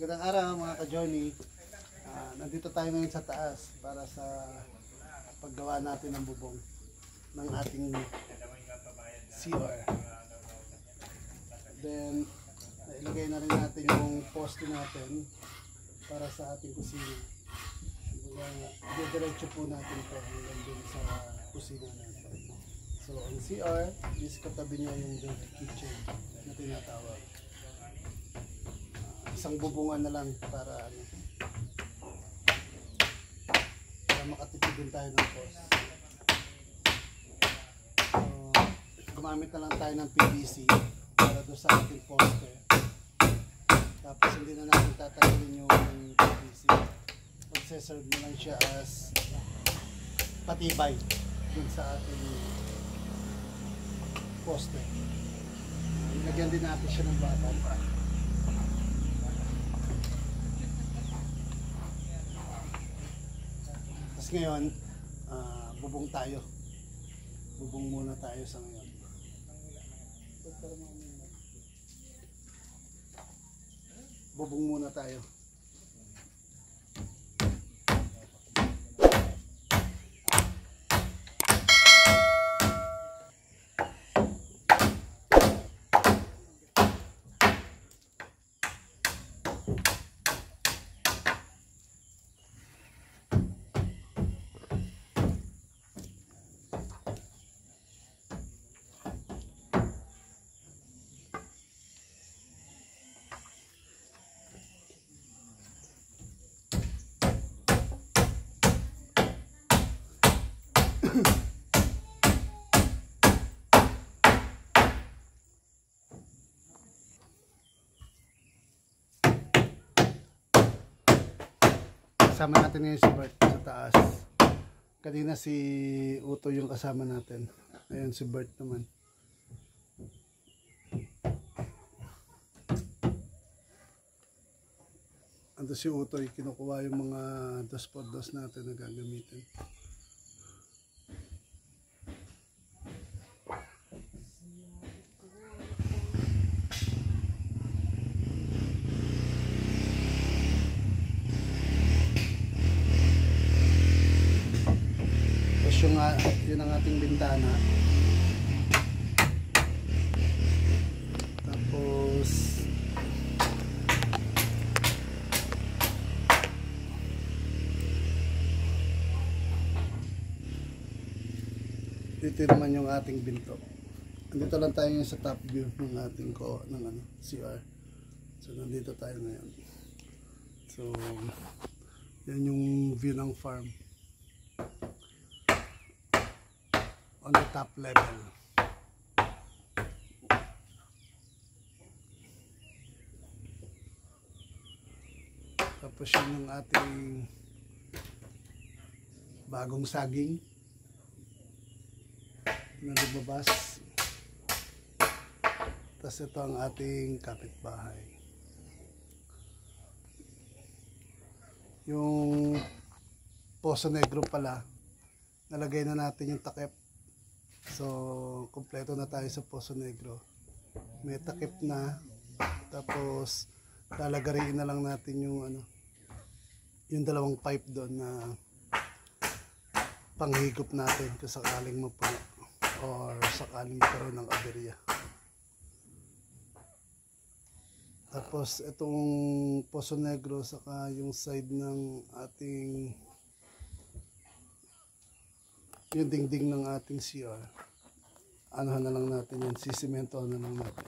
Magandang araw mga ka-journey. Nandito tayo ngayon sa taas para sa paggawa natin ng bubong ng ating CR. Then, nailagay na rin natin yung poste natin para sa ating kusina. Diretso po natin ito hanggang dun sa kusina natin. So, ang CR is katabi niya yung kitchen na tinatawag. Isang bubungan na lang para makatipid din tayo ng cost. So, gumamit na lang tayo ng PVC para doon sa ating poste. Tapos hindi na natin tatanggalin yung PVC. Magseserve na lang siya as patibay dun sa ating poste. Ilagyan din natin siya ng bakal. Ngayon, bubong tayo. Bubong muna tayo sa ngayon. Bubong muna tayo. Kasama natin ngayon si Bert sa taas. Kanina si Uto yung kasama natin. Ayan si Bert naman. Ando si Uto, kinukuha yung mga dos natin na gagamitin. Yun ang ating bintana. Tapos dito naman yung ating binto. Andito lang tayo sa top view ng ating CR. So nandito tayo ngayon. So yan yung view ng farm on the top level. Tapos yun yung ating bagong saging na lumabas. Tapos ito ang ating kapitbahay. Yung Poso Negro pala, nalagay na natin yung takip. So, kompleto na tayo sa Poso Negro. May takip na. Tapos, lalagariin na lang natin yung yung dalawang pipe doon na panghigop natin kung sakaling mapuno or sakaling magkaroon ng aberya. Tapos, itong Poso Negro saka yung side ng ating yung dingding ng ating CR, ano na lang natin yan, sisimento na lang natin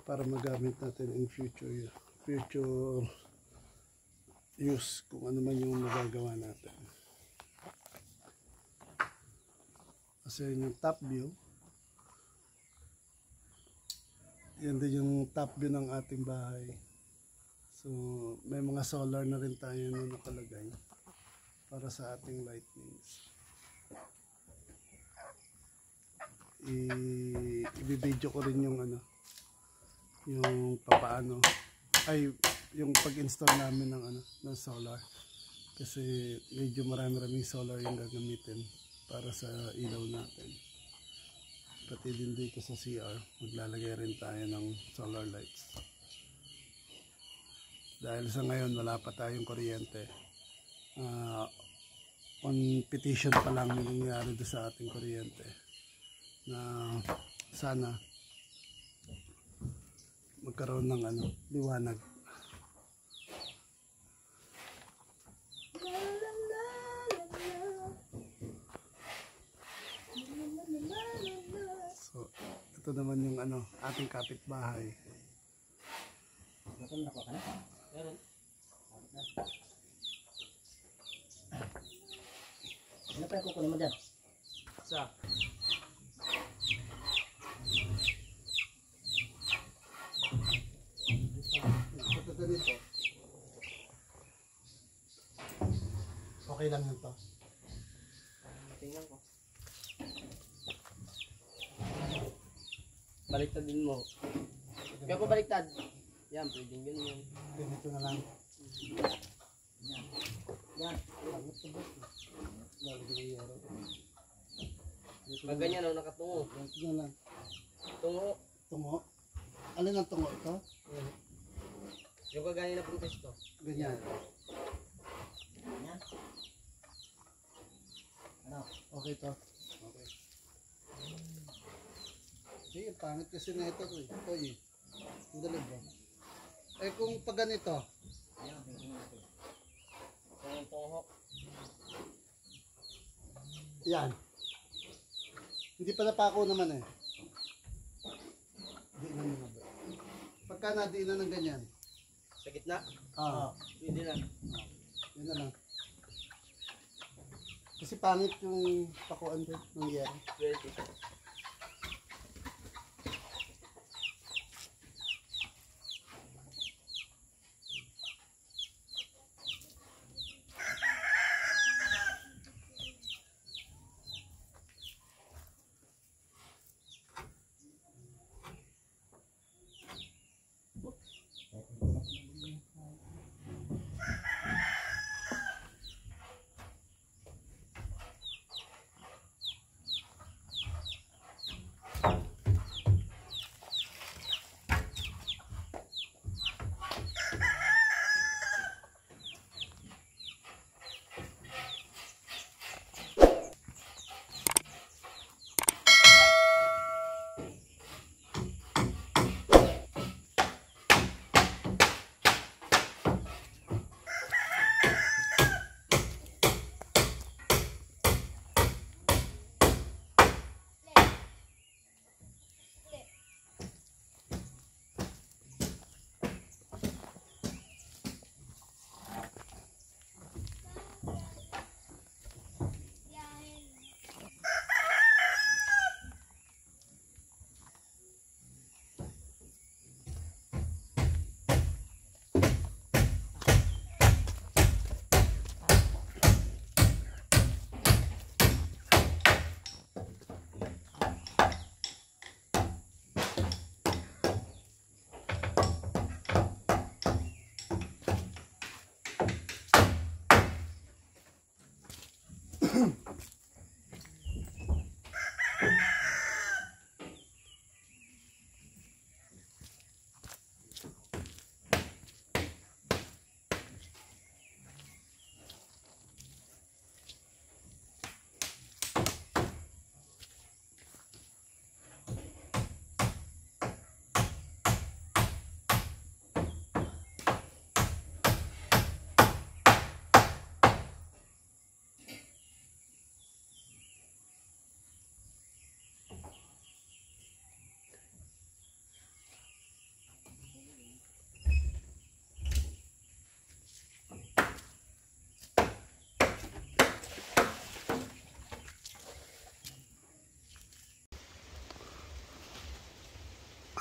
para magamit natin in future use kung ano man yung magagawa natin. Kasi yung top view, yan din yung top view ng ating bahay. So may mga solar na rin tayo na nakalagay para sa ating lightnings. I-video ko rin yung yung papaano yung pag-install namin ng solar, kasi medyo maraming solar yung gagamitin para sa ilaw natin. Pati din dito sa CR maglalagay rin tayo ng solar lights. Dahil sa ngayon wala pa tayong kuryente. On petition pa lang yung nangyari doon sa ating kuryente na sana magkaroon ng liwanag. So ito naman yung ating kapitbahay. Ano pa yung kukunin mo dyan? Sa? Ito ganito. Okay lang yun to. Tingnan ko. Baliktad din mo. Kaya ko baliktad. Yan, pwedeng ganyan. Ganito na lang. Yan. Yan. Pag ganyan o, nakatungo. Ganito na lang. Tungo. Tungo. Alin ang tungo ito? Yung kagani na puntis to. Ganyan. Yan. Ano? Okay to. Okay. Sige, pangit kasi na ito. Ito eh. Ang galing bro. Eh kung pag ganito. Yan. Tungo. Yan. Hindi pa napako naman eh. Di na naman bro. Pagka nadiinan ng ganyan. Sa gitna? Pwede na. Yun na lang. Kasi pangit yung pakuan doon ng yero. Pwede.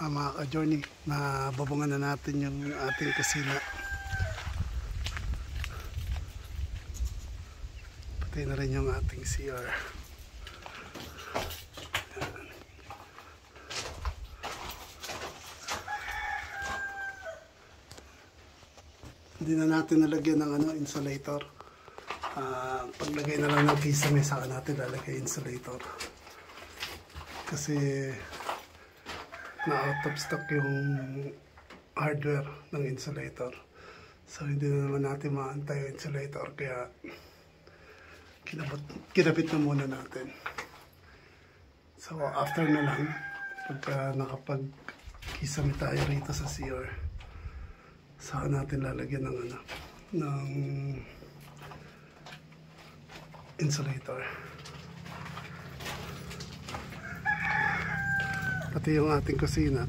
Mga ka-journey, nababungan na natin yung ating kusina. Pati na rin yung ating CR. Hindi na natin nalagyan ng insulator. Paglagay na lang ng kisame, saka natin lalagay insulator. Kasi na out of stock yung hardware ng insulator. So hindi na naman natin maantay yung insulator kaya kinabit na muna natin. So after na lang, pagka nakapag-kisame tayo rito sa CR, saka natin lalagyan ng ng insulator. Pati yung ating kusina.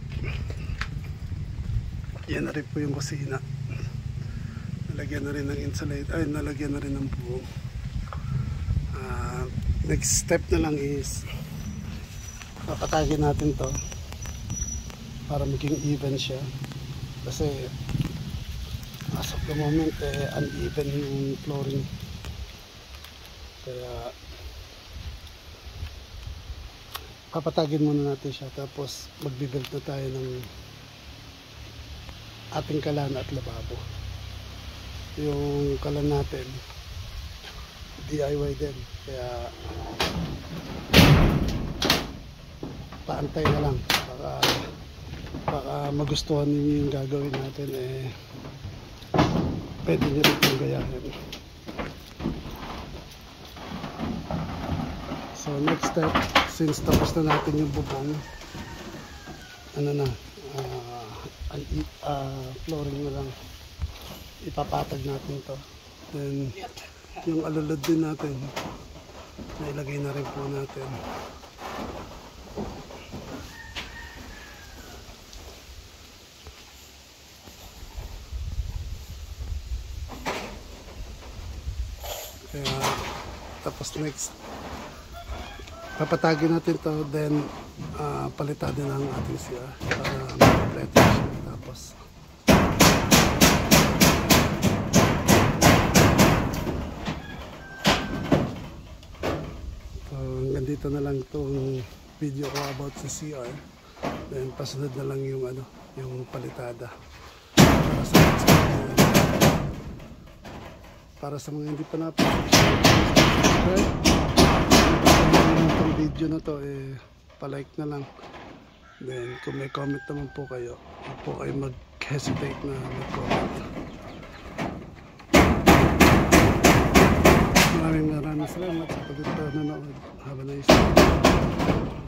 Yan na rin po yung kusina. Nalagyan na rin ng insulator, ay nalagyan na rin ng buo. Next step na lang is papatagin natin to para maging even siya. Kasi as of the moment uneven yung flooring. Kaya papatagin muna natin siya, tapos magbibuild na tayo ng ating kalan at lababo. Yung kalan natin DIY din, kaya paantay na lang, baka magustuhan ninyo yung gagawin natin, pwede nyo rin yung gayahin. So next step, since tapos na natin yung bubong, flooring na lang, ipapatag natin to. Then yung alulod din natin, nailagay na rin po natin. Kaya tapos next, papatagin natin to, then palitan din ang ating CR para ma-complete siya. Tapos hanggang dito na lang itong video ko about sa CR. Then pasunod na lang yung yung palitada para sa next video. Para sa mga hindi pa subscribe, itong video na to, palike na lang. Then kung may comment naman po kayo, huwag po kayo mag-hesitate na mag-comment. Maraming salamat sa pag-nanonood. Have a nice day.